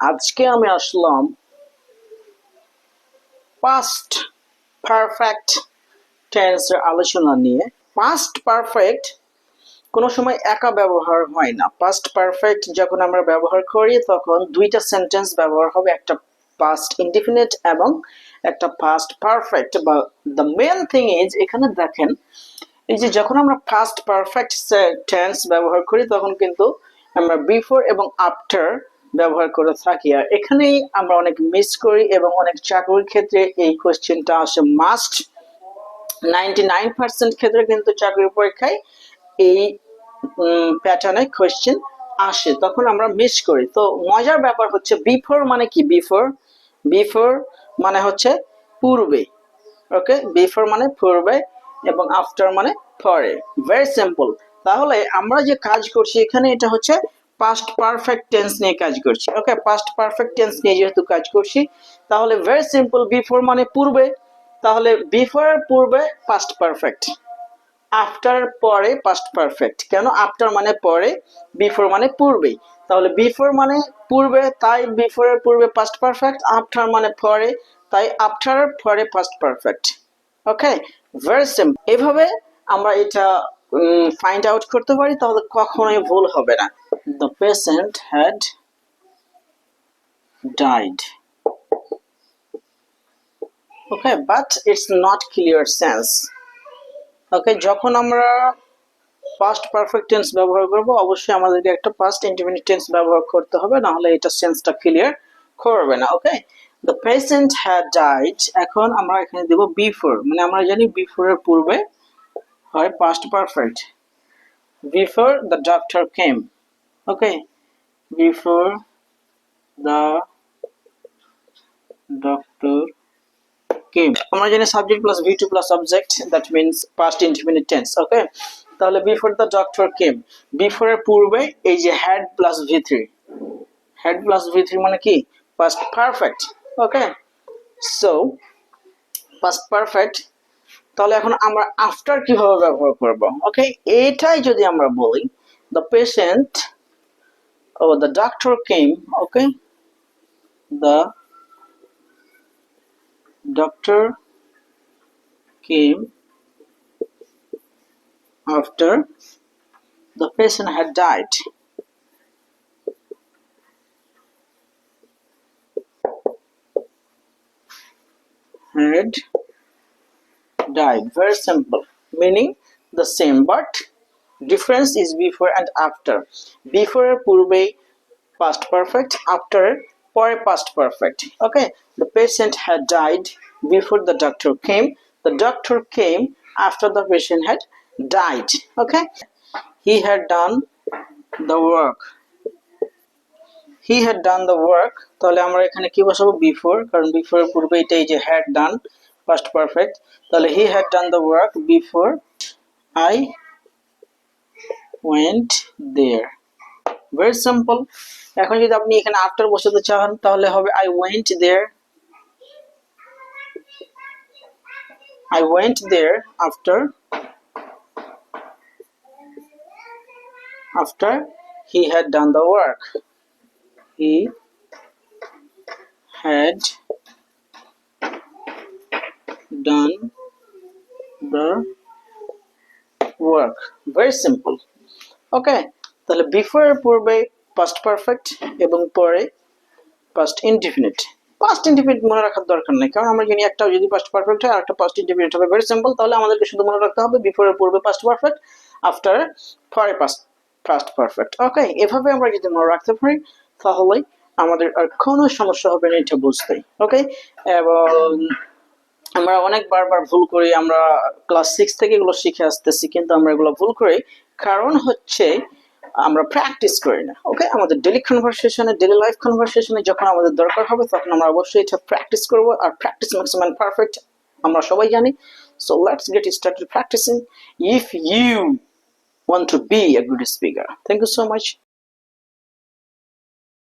আজকে আমি আসলাম past perfect টেন্সের আলোচনা নিয়ে। পাস্ট পারফেক্ট কোনো সময় একা ব্যবহার হয় না। পাস্ট পারফেক্ট যখন আমরা ব্যবহার করি তখন দুইটা সেন্টেন্স ব্যবহার হবে, একটা পাস্ট ইনডিফিনিট এবং একটা পাস্ট পারফেক্ট। বা দ্য মেইন থিং ইজ, এখানে দেখেন এই যে যখন আমরা পাস্ট পারফেক্ট টেন্স ব্যবহার করি তখন কিন্তু আমরা বিফোর এবং আফটার ব্যবহার করে থাকি। আর এখানেই আমরা অনেক মিস করি এবং অনেক চাকরির ক্ষেত্রে এই কোশ্চেনটা আসে মাস্ট। 99% ক্ষেত্রে কিন্তু চাকরির পরীক্ষায় এই প্যাটার্নে কোশ্চেন আসে, তখন আমরা মিস করি। তো মজার ব্যাপার হচ্ছে বিফোর মানে কি? বিফোর মানে হচ্ছে পূর্বে। ওকে, বিফোর মানে পূর্বে এবং আফটার মানে পরে। Very simple. তাহলে আমরা যে কাজ করছি এখানে, এটা হচ্ছে পাস্ট পারফেক্ট টেন্স নিয়ে কাজ করছি। ওকে, পাস্ট পারফেক্ট টেন্স নিয়ে যেহেতু কাজ করছি, তাহলে ভেরি সিম্পল, বিফোর মানে পূর্বে, তাহলে বিফোর পূর্বে পাস্ট পারফেক্ট, আফটার পরে পাস্ট পারফেক্ট। কেন? আফটার মানে পরে, বিফোর মানে পূর্বে। তাহলে বিফোর মানে পূর্বে, তাই বিফোরের পূর্বে পাস্ট পারফেক্ট। আফটার মানে পরে, তাই আফটার পরে পাস্ট পারফেক্ট। ওকে, ভেরি সিম্পল। এভাবে আমরা এটা ফাইন্ড আউট করতে পারি, তাহলে কখনোই ভুল হবে না। The patient had died. Okay, but it's not clear sense. Okay, যখন আমরা পাস্ট পারফেক্ট টেন্স ব্যবহার করব অবশ্যই আমাদেরকে একটা পাস্ট ইনডিফিনিট টেন্স ব্যবহার করতে হবে, না হলে এটা সেন্সটা ক্লিয়ার করবে না। ওকে, দ্য পেশেন্ট হ্যাড ডাইড। এখন আমরা এখানে দেব বিফোর, মানে আমরা জানি বিফোর এর পূর্বে হয় past perfect. Before the doctor came. Okay, before the doctor came. আমরা জানি subject plus V two plus object, that means past indefinite tense. Okay, তাহলে before the doctor came, before এর পূর্বে এই যে had plus V three, had plus V three মানে কি? Past perfect. Okay, so past perfect. তাহলে এখন আমরা আফটার কিভাবে ব্যবহার করব? ওকে, এটাই যদি আমরা বলি দ্য পেশেন্ট ও the doctor came. Okay, the doctor came after the patient had died. Had died. Very simple. Meaning the same, but difference is before and after. Before পূর্বে past perfect, after পরে past perfect. Okay, the patient had died before the doctor came. The doctor came after the patient had died. Okay, he had done the work. He had done the work. তাহলে আমরা এখানে কি বসাবো? Before, কারণ before এর পূর্বে এটাই যে had done, past perfect। তাহলে he had done the work before I went there. Very simple. এখন যদি আপনি এখানে after বসাতে চান তাহলে হবে I went there. I went there after he had done the work. He had done the work. Very simple. ওকে, তাহলে before এর পূর্বে পাস্ট পারফেক্ট এবং পরে পাস্ট ইনডিফিনিট। পাস্ট ইনডিফিনিট মনে রাখার দরকার নেই, কারণ আমরা জানি একটা যদি পাস্ট পারফেক্ট হয় আর একটা পাস্ট ইনডিফিনিট হবে। Very simple. তাহলে আমাদেরকে শুধু মনে রাখতে হবে বিফোর এর পূর্বে পাস্ট পারফেক্ট, আফটার পরে পাস্ট পারফেক্ট। ওকে, এভাবে আমরা যদি মনে রাখতে পারি তাহলে আমাদের আর কোনো সমস্যা হবে না এটা বুঝতে। ওকে, এবং আমরা অনেক বারবার ভুল করি, আমরা ক্লাস 6 থেকে এগুলো শিখে আসতেছি, কিন্তু আমরা এগুলো ভুল করি কারণ হচ্ছে আমরা প্র্যাকটিস করি না। ওকে, আমাদের ডেইলি কনভারসেশনে, ডেইলি লাইফ কনভারসেশনে যখন আমাদের দরকার হবে তখন আমরা অবশ্যই এটা প্র্যাকটিস করব, আর প্র্যাকটিস মেক্স ম্যান পারফেক্ট আমরা সবাই জানি। So let's get started practicing if you want to be a good speaker. Thank you so much.